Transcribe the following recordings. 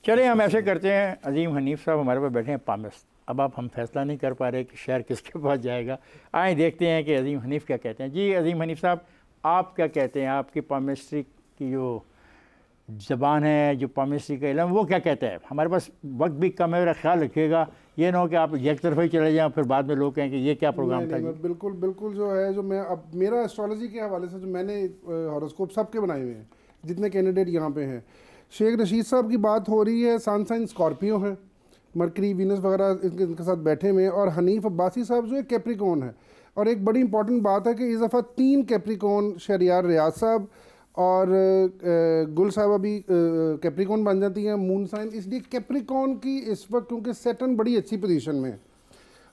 चले हम ऐसे करते हैं, अजीम हनीफ साहब हमारे पास बैठे हैं पामिस। अब आप हम फैसला नहीं कर पा रहे कि शहर किसके पास जाएगा। आए देखते हैं कि अजीम हनीफ क्या कहते हैं। जी अजीम हनीफ साहब, आप क्या कहते हैं? आपकी पामिस्ट्री की जो ज़बान है, जो पामिस्ट्री का इल्म, वो क्या कहता है? हमारे पास वक्त भी कम है, मेरा ख्याल रखिएगा, ये ना हो कि आप एक तरफ ही चले जाएँ फिर बाद में लोग कहें कि ये क्या प्रोग्राम था। मैं बिल्कुल बिल्कुल जो है, जो मैं अब मेरा एस्ट्रोलॉजी के हवाले से जो मैंने हॉरोस्कोप सबके बनाए हुए हैं, जितने कैंडिडेट यहाँ पे हैं, शेख रशीद साहब की बात हो रही है, सन साइन स्कॉर्पियो हैं, मरकरी वीनस वगैरह इनके साथ बैठे हुए हैं, और हनीफ अब्बासी साहब जो है कैप्रिकॉन है। और एक बड़ी इंपॉर्टेंट बात है कि इस दफ़ा 3 कैप्रिकॉन, शहरियार रियाज साहब और गुल साहब अभी कैप्रिकॉन बन जाती हैं, मून साइन। इसलिए कैप्रिकॉन की इस वक्त क्योंकि सैटर्न बड़ी अच्छी पोजीशन में है,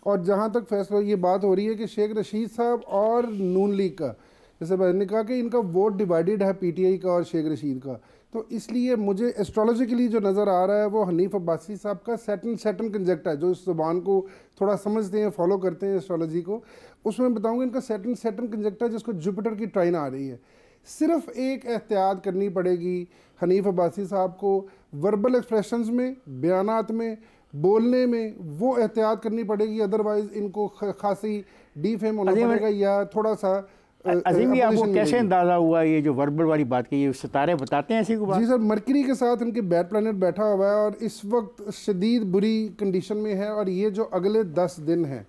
और जहाँ तक फैसला ये बात हो रही है कि शेख रशीद साहब और नून लीग का, जैसे मैंने कहा कि इनका वोट डिवाइडेड है पीटीआई का और शेख रशीद का, तो इसलिए मुझे एस्ट्रोलॉजिकली जो नज़र आ रहा है वो हनीफ अब्बासी साहब का सैटर्न कंजक्ट है, जो इस ज़ुबान को थोड़ा समझते हैं, फॉलो करते हैं एस्ट्रोलॉजी को, उसमें बताऊँगा इनका सैटर्न कंजक्ट है, जिसको जुपिटर की ट्राइन आ रही है। सिर्फ एक एहतियात करनी पड़ेगी हनीफ अब्बासी साहब को, वर्बल एक्सप्रेशंस में, बयानात में, बोलने में, वो एहतियात करनी पड़ेगी, अदरवाइज़ इनको खासी डीफेम होना पड़ेगा या थोड़ा सा। अजीम जी, आपको कैसे अंदाज़ा हुआ ये जो वर्बल वाली बात की? ये सितारे बताते हैं ऐसी को बात? जी सर, मरकरी के साथ इनके बैड प्लैनेट बैठा हुआ है और इस वक्त शदीद बुरी कंडीशन में है, और ये जो अगले 10 दिन है,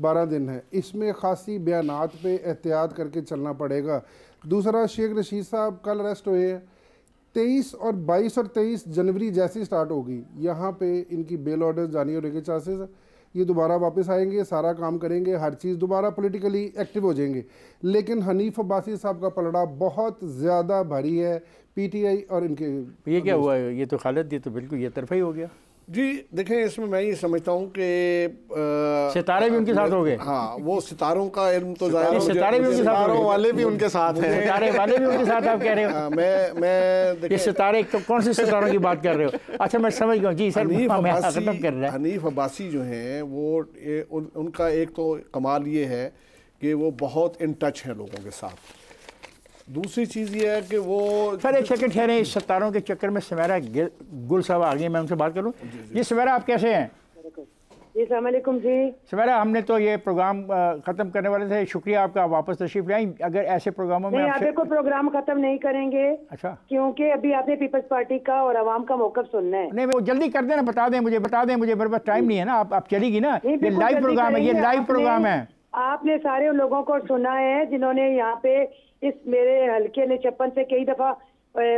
12 दिन है, इसमें खासी बयानात पे एहतियात करके चलना पड़ेगा। दूसरा, शेख रशीद साहब कल अरेस्ट हुए हैं, 22 और 23 जनवरी जैसी स्टार्ट होगी, यहाँ पे इनकी बेल ऑर्डर जारी होने के चांसेस है। ये दोबारा वापस आएंगे, सारा काम करेंगे, हर चीज़ दोबारा पॉलिटिकली एक्टिव हो जाएंगे। लेकिन हनीफ अब्बासी साहब का पलड़ा बहुत ज़्यादा भारी है पीटीआई और इनके। ये क्या हुआ? ये तो खालिद, ये तो बिल्कुल ये तरफा ही हो गया। जी देखें, इसमें मैं ये समझता हूँ कि सितारे भी उनके साथ हो गए। हाँ, वो सितारों का इल्म तो ज़ाहिर है, सितारे भी उनके साथ, सितारों वाले भी उनके साथ हैं, सितारे वाले भी उनके साथ, आप कह रहे हो? मैं ये सितारे तो कौन से सितारों की बात कर रहे हो? अच्छा मैं समझ गया जी सर, खत्म कर रहा है। हनीफ अब्बासी जो हैं वो उनका एक तो कमाल ये है कि वो बहुत इन टच हैं लोगों के साथ। दूसरी चीज़ ये है कि वो सर एक सेकंड ठहरे, इस सितारों के चक्कर में समेरा गुल साहब आ गई, मैं उनसे बात करूं। जी समेरा, आप कैसे हैं? जी अस्सलाम वालेकुम जी। समेरा, हमने तो ये प्रोग्राम ख़त्म करने वाले थे, शुक्रिया आपका, वापस तशरीफ ले आई। अगर ऐसे प्रोग्रामों में नहीं, आपको प्रोग्राम खत्म नहीं करेंगे। अच्छा, क्योंकि अभी आपने पीपल्स पार्टी का और आवाम का मौक़िफ़ सुनना है। नहीं वो जल्दी कर देना, बता दें मुझे, मेरे पास टाइम नहीं है ना। आप चलेगी ना, ये लाइव प्रोग्राम है, ये लाइव प्रोग्राम है। आपने सारे उन लोगों को सुना है जिन्होंने यहाँ पे इस मेरे हल्के ने 56 से कई दफ़ा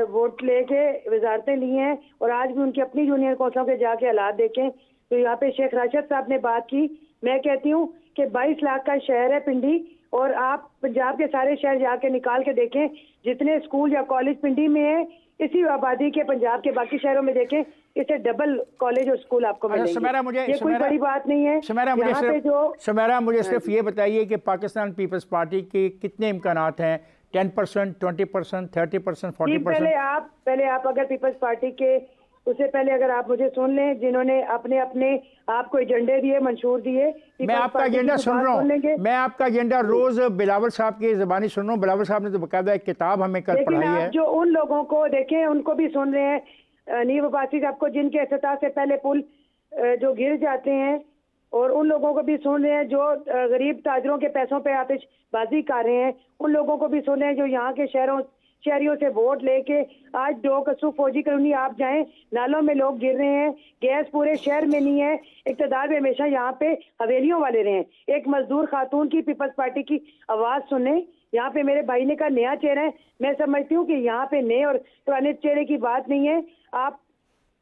वोट लेके वजारतें ली हैं, और आज भी उनकी अपनी यूनियन कौंसलों के जाके हालात देखें तो यहाँ पे शेख राशिद साहब ने बात की। मैं कहती हूँ कि 22 लाख का शहर है पिंडी, और आप पंजाब के सारे शहर जाके निकाल के देखें, जितने स्कूल या कॉलेज पिंडी में है, इसी आबादी के पंजाब के बाकी शहरों में देखें, इससे डबल कॉलेज और स्कूल आपको मिलेंगे। ये कोई बड़ी बात नहीं है। समेरा, मुझे सिर्फ ये बताइए कि पाकिस्तान पीपल्स पार्टी के कितने इम्कानात हैं? 10%, 20%, 30%, 40%? पहले आप अगर पीपल्स पार्टी के, उससे पहले अगर आप मुझे सुन लें, जिन्होंने अपने आपको एजेंडे दिए, मंशूर दिए, मैं आपका एजेंडा सुन रहा हूँ, मैं आपका एजेंडा रोज बिलावल साहब की ज़बानी सुन रहा हूँ। बिलावल साहब ने तो बकायदा एक किताब हमें कल पढ़ाई है। जो उन लोगों को देखें, उनको भी सुन रहे हैं, हनीफ अब्बासी साहब को जिनके इफ्तिताह से पहले पुल जो गिर जाते हैं, और उन लोगों को भी सुन रहे हैं जो गरीब ताजरों के पैसों पे आतिशबाजी कर रहे हैं, उन लोगों को भी सुन रहे हैं जो यहाँ के शहरियों से वोट लेके आज डो कसू फौजी कॉलोनी आप जाएं, नालों में लोग गिर रहे हैं, गैस पूरे शहर में नहीं है। इक़्तिदार में हमेशा यहाँ पे हवेलियों वाले रहे हैं। एक मजदूर खातून की पीपल्स पार्टी की आवाज़ सुने। यहाँ पे मेरे भाई ने कहा नया चेहरा है, मैं समझती हूँ कि यहाँ पे नए और पुराने चेहरे की बात नहीं है। आप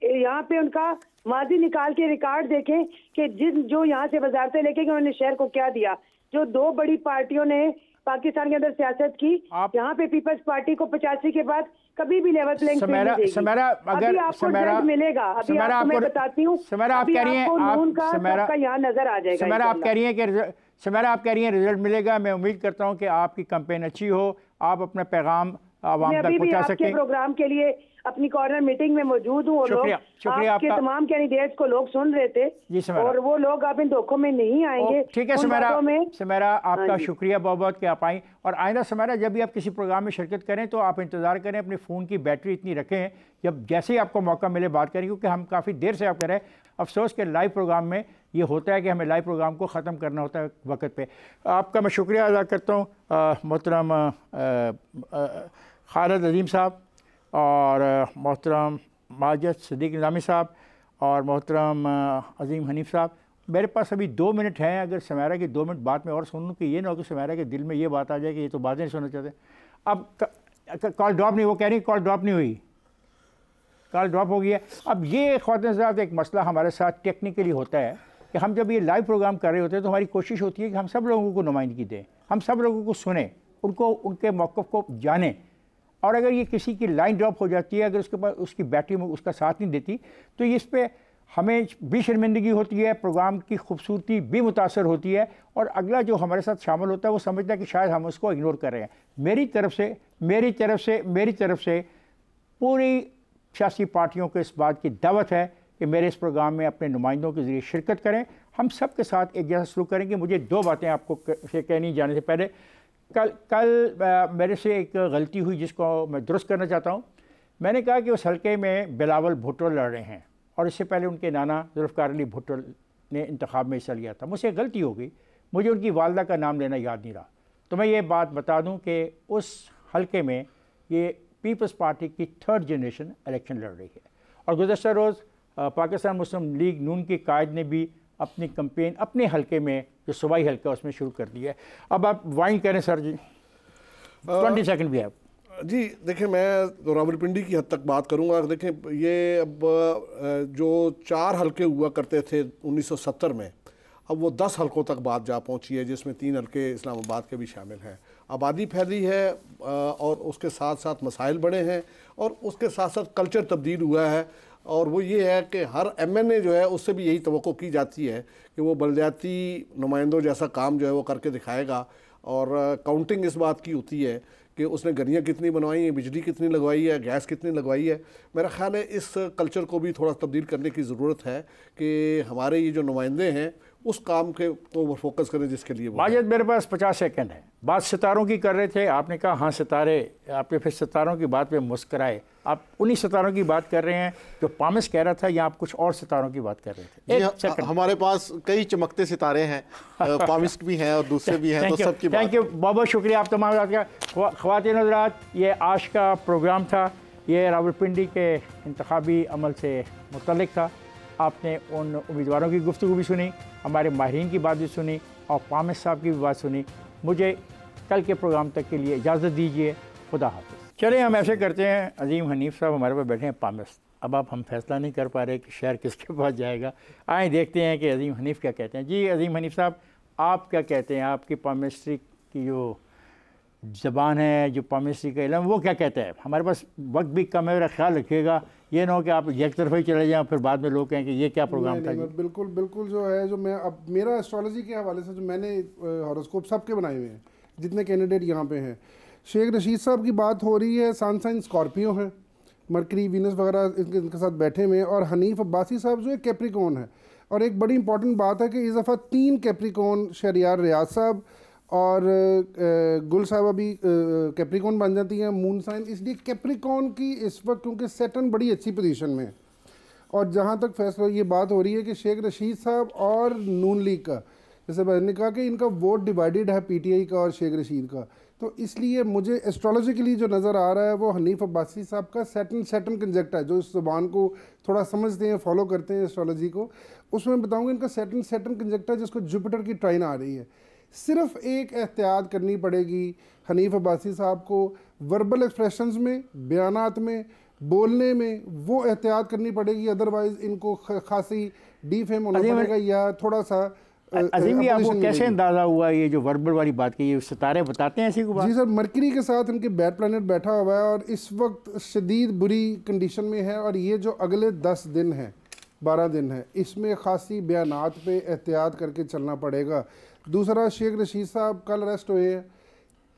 यहाँ पे उनका माजी निकाल के रिकॉर्ड देखें कि जो यहाँ से वजारतें लेके उन्होंने शहर को क्या दिया। जो 2 बड़ी पार्टियों ने पाकिस्तान के अंदर सियासत की, यहाँ पे पीपल्स पार्टी को 85 के बाद कभी भी लेवल प्लेइंग फील्ड नहीं देगी। अभी आपको रिजल्ट मिलेगा। अभी आपको मैं बताती हूँ, अभी आपको नून का सबका यहाँ नजर आ जाएगा। समेरा, आप कह रही हैं रिजल्ट मिलेगा। मैं उम्मीद करता हूँ कि आपकी कैंपेन अच्छी हो, आप अपना पैगाम आवाम तक पहुँचा सकें। प्रोग्राम के लिए अपनी कॉर्नर मीटिंग में मौजूद हूँ और लोग शुक्रिया आपके तमाम कैंडिडेट्स को लोग सुन रहे थे और वो लोग आप इन धोखों में नहीं आएंगे। ठीक है सुमेरा, आपका शुक्रिया बहुत बहुत कि आप आई। और आइंदा सुमेरा, जब भी आप किसी प्रोग्राम में शिरकत करें तो आप इंतज़ार करें, अपने फ़ोन की बैटरी इतनी रखें, जब जैसे ही आपको मौका मिले बात करें, क्योंकि हम काफ़ी देर से आप कह रहे हैं। अफसोस के लाइव प्रोग्राम में ये होता है कि हमें लाइव प्रोग्राम को ख़त्म करना होता है वक्त पे। आपका मैं शुक्रिया अदा करता हूँ मोहतरम खालिद अजीम साहब और मोहतरम माजिद सिद्दीक निज़ामी साहब और मोहतरम अजीम हनीफ साहब। मेरे पास अभी 2 मिनट हैं, अगर सुमेरा की 2 मिनट बाद में और सुन लूँ कि ये ना हो कि सुमेरा के दिल में ये बात आ जाए कि ये तो बातें नहीं सुनना चाहते। अब कॉल ड्रॉप नहीं, वो कह रही कॉल ड्रॉप नहीं हुई, कॉल ड्रॉप हो गया। अब ये ख़वातीन हज़रात एक मसला हमारे साथ टेक्निकली होता है कि हम जब ये लाइव प्रोग्राम कर रहे होते हैं तो हमारी कोशिश होती है कि हम सब लोगों को नुमाइंदगी दें, हम सब लोगों को सुने, उनको उनके मौक़िफ़ को जानें। और अगर ये किसी की लाइन ड्रॉप हो जाती है, अगर उसके पास उसकी बैटरी में उसका साथ नहीं देती, तो इस पर हमें भी शर्मिंदगी होती है, प्रोग्राम की खूबसूरती भी मुतासर होती है और अगला जो हमारे साथ शामिल होता है वो समझता है कि शायद हम उसको इग्नोर कर रहे हैं। मेरी तरफ से पूरी सियासी पार्टियों को इस बात की दावत है कि मेरे इस प्रोग्राम में अपने नुमाइंदों के ज़रिए शिरकत करें, हम सब के साथ एक जैसा सलूक करेंगे। मुझे 2 बातें आपको से कहनी जाने से पहले, कल मेरे से एक गलती हुई जिसको मैं दुरुस्त करना चाहता हूँ। मैंने कहा कि उस हल्के में बिलावल भुट्टो लड़ रहे हैं और इससे पहले उनके नाना जुल्फ़िकार अली भुट्टो ने इंतखाब में हिस्सा लिया था। मुझसे गलती हो गई, मुझे उनकी वालदा का नाम लेना याद नहीं रहा। तो मैं ये बात बता दूँ कि उस हल्के में ये पीपल्स पार्टी की 3rd जनरेशन इलेक्शन लड़ रही है और गुज़श्ता रोज़ पाकिस्तान मुस्लिम लीग नून के कायद ने भी अपनी कैंपेन अपने हल्के में जो सूबाई हल्का उसमें शुरू कर दिया है। अब आप वाइन करें सर जी, 20 सेकंड भी है जी। देखिए, मैं तो रावलपिंडी की हद तक बात करूंगा। देखें, ये अब जो 4 हल्के हुआ करते थे 1970 में, अब वो 10 हल्कों तक बात जा पहुंची है, जिसमें 3 हल्के इस्लामाबाद के भी शामिल हैं। आबादी फैली है और उसके साथ साथ मसाइल बड़े हैं और उसके साथ साथ कल्चर तब्दील हुआ है। और वो ये है कि हर MNA जो है उससे भी यही तवक्को की जाती है कि वो बलदियाती नुमाइंदों जैसा काम जो है वो करके दिखाएगा। और काउंटिंग इस बात की होती है कि उसने गलियाँ कितनी बनवाई हैं, बिजली कितनी लगवाई है, गैस कितनी लगवाई है। मेरा ख्याल है इस कल्चर को भी थोड़ा तब्दील करने की ज़रूरत है कि हमारे ये जो नुमाइंदे हैं उस काम के तो वो फोकस करें जिसके लिए। माजिद, मेरे पास 50 सेकंड है। बात सितारों की कर रहे थे, आपने कहा हाँ सितारे, आपने फिर सितारों की बात पे मुस्कराए। आप उन्हीं सितारों की बात कर रहे हैं जो पामिस कह रहा था, या आप कुछ और सितारों की बात कर रहे थे? हमारे पास कई चमकते सितारे हैं, पामिस भी हैं और दूसरे भी हैं, तो सबकी बात। थैंक यू, बहुत बहुत शुक्रिया आप तमाम का। ख़वातीन हज़रात, ये आज का प्रोग्राम था, ये रावलपिंडी के इंतखाबी अमल से मुतल्लिक था। आपने उन उम्मीदवारों की गुफ्तगू भी सुनी, हमारे माहिरीन की बात भी सुनी और पामिस साहब की भी बात सुनी। मुझे कल के प्रोग्राम तक के लिए इजाज़त दीजिए। खुदा हाफ़िज़। चलिए, हम ऐसे करते हैं, अजीम हनीफ साहब हमारे पास बैठे हैं पामिस। अब आप हम फैसला नहीं कर पा रहे कि शहर किसके पास जाएगा। आए देखते हैं कि अजीम हनीफ क्या कहते हैं। जी अजीम हनीफ साहब, आप क्या कहते हैं? आपकी पामिस्ट्री की जो ज़बान है, जो पामिस्ट्री का इल्म, वो क्या कहता है? हमारे पास वक्त भी कम है, मेरा ख्याल रखिएगा, ये ना हो कि आप एक तरफ ही चले जाएं फिर बाद में लोग कहें कि ये क्या प्रोग्राम था। बिल्कुल बिल्कुल जो है, जो मैं अब मेरा एस्ट्रोलॉजी के हवाले से जो मैंने हॉरोस्कोप सबके बनाए हुए हैं, जितने कैंडिडेट यहाँ पे हैं, शेख रशीद साहब की बात हो रही है, सन साइन स्कॉर्पियो हैं, मरकरी वीनस वगैरह इनके साथ बैठे हुए हैं, और हनीफ अब्बासी साहब जो है कैप्रिकॉन है। और एक बड़ी इंपॉर्टेंट बात है कि इस दफ़ा 3 कैप्रिकॉन, शहरियार रियाज साहब और गुल साहब अभी कैप्रिकॉन बन जाती हैं, मून साइन। इसलिए कैप्रिकॉन की इस वक्त क्योंकि सैटर्न बड़ी अच्छी पोजीशन में है। और जहाँ तक फैसला ये बात हो रही है कि शेख रशीद साहब और नून लीग का, जैसे मैंने कहा कि इनका वोट डिवाइडेड है PTI का और शेख रशीद का, तो इसलिए मुझे एस्ट्रोलॉजिकली जो नज़र आ रहा है वो हनीफ अब्बासी साहब का सैटर्न कंजक्ट है। जो इस ज़ुबान को थोड़ा समझते हैं, फॉलो करते हैं एस्ट्रोलॉजी को, उसमें बताऊँगा इनका सैटर्न कंजक्ट है जिसको जुपिटर की ट्राइन आ रही है। सिर्फ एक एहतियात करनी पड़ेगी हनीफ अब्बासी साहब को, वर्बल एक्सप्रेशंस में, बयानात में, बोलने में, वो एहतियात करनी पड़ेगी। अदरवाइज़ इनको खासी डीफेम होना पड़ेगा या थोड़ा सा। अजीम, आपको कैसे अंदाज़ा हुआ ये जो वर्बल वाली बात की? ये सितारे बताते हैं ऐसी को बात? जी सर, मरकरी के साथ इनके बैड प्लैनेट बैठा हुआ है और इस वक्त शदीद बुरी कंडीशन में है। और ये जो अगले 10 दिन है, 12 दिन है, इसमें खासी बयानात पे एहतियात करके चलना पड़ेगा। दूसरा, शेख रशीद साहब कल अरेस्ट हुए हैं,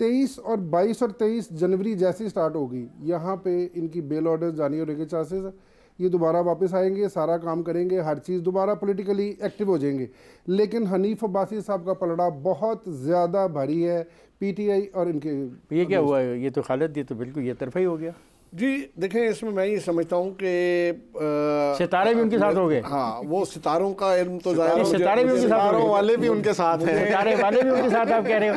23 और 22 और 23 जनवरी जैसे स्टार्ट होगी, यहाँ पे इनकी बेल ऑर्डर जाने होने के चांसेस है। ये दोबारा वापस आएंगे, सारा काम करेंगे, हर चीज़ दोबारा पॉलिटिकली एक्टिव हो जाएंगे। लेकिन हनीफ अब्बासी साहब का पलड़ा बहुत ज़्यादा भारी है पीटीआई और इनके। ये क्या हुआ है? ये तो खालिद, ये तो बिल्कुल ये तरफा ही हो गया जी। देखें, इसमें मैं ये समझता हूँ कि सितारे भी उनके साथ हो गए। हाँ, वो सितारों का इल्म तो ज़ाहिर, सितारे भी उनके साथ, सितारों वाले भी उनके साथ हैं, सितारे वाले भी उनके साथ, आप कह रहे हो।